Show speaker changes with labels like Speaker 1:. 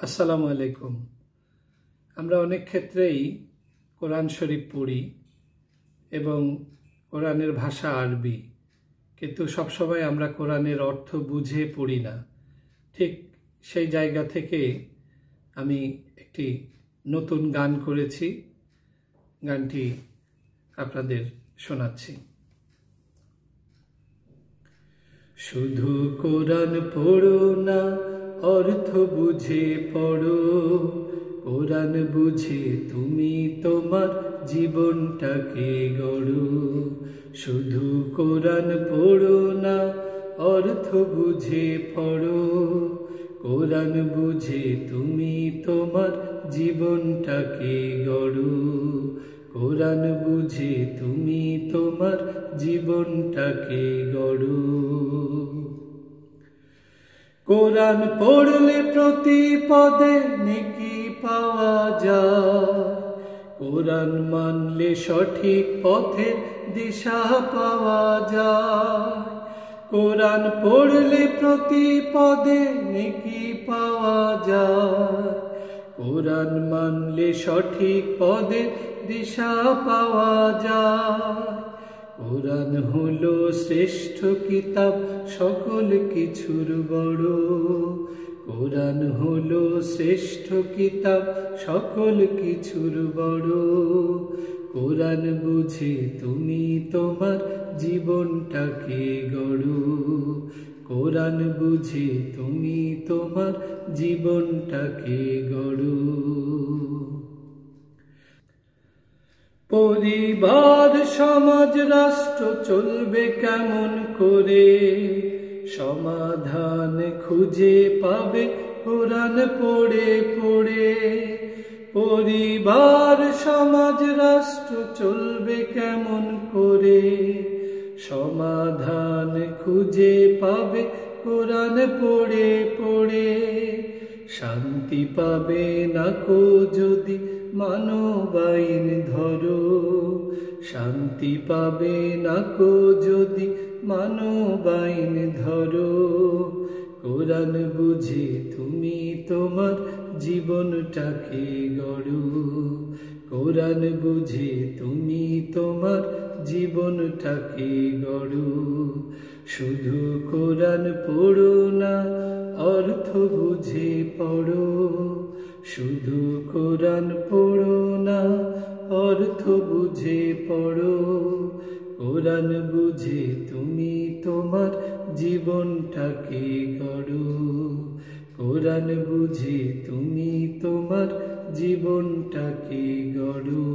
Speaker 1: আসসালামু আলাইকুম। আমরা অনেক ক্ষেত্রেই কোরআন শরীফ পড়ি এবং কোরআনের ভাষা আরবি, কিন্তু সবসময় আমরা কোরআনের অর্থ বুঝে পড়ি না। ঠিক সেই জায়গা থেকে আমি একটি নতুন গান করেছি, গানটি আপনাদের শোনাচ্ছি। শুধু কোরআন পড়ো না, অর্থ বুঝে পড়ো। কোরআন বুঝে তুমি তোমার জীবনটাকে গড়ো। শুধু কোরআন পড়ো না, অর্থ বুঝে পড়ো। কোরআন বুঝে তুমি তোমার জীবনটাকে গড়ো। কোরআন বুঝে তুমি তোমার জীবনটাকে গড়ো। কোরআন পড়লে প্রতি পদে নেকি পাওয়া যায়। কোরআন মানলে সঠিক পথে দিশা পাওয়া যায়। কোরআন পড়লে প্রতি পদে নেকি পাওয়া যায়। কোরআন মানলে সঠিক পদে দিশা পাওয়া যায়। কোরআন হলো শ্রেষ্ঠ কিতাব, সকল কিছুর বড়। কোরআন হলো শ্রেষ্ঠ কিতাব, সকল কিছুর বড়। কোরআন বুঝে তুমি তোমার জীবনটাকে গড়ো। কোরআন বুঝে তুমি তোমার জীবনটাকে গড়ো। পরিবার, সমাজ, রাষ্ট্র চলবে কেমন করে? সমাধান খুঁজে পাবে কোরআন পড়ে পড়ে। পরিবার, সমাজ, রাষ্ট্র চলবে কেমন করে? সমাধান খুঁজে পাবে কোরআন পড়ে পড়ে। শান্তি পাবে না কো যদি মানব আইন ধরো। শান্তি পাবে না কো যদি মানব আইন ধরো। কোরআন বুঝে তুমি তোমার জীবনটাকে গড়ো। কোরআন বুঝে তুমি তোমার জীবনটাকে গড়ো। শুধু কোরআন পড়ো না, অর্থ বুঝে পড়ো। শুধু কোরআন পড়ো না, অর্থ বুঝে পড়ো। কোরআন বুঝে তুমি তোমার জীবনটাকে গড়ো। কোরআন বুঝে তুমি তোমার জীবনটাকে গড়ো।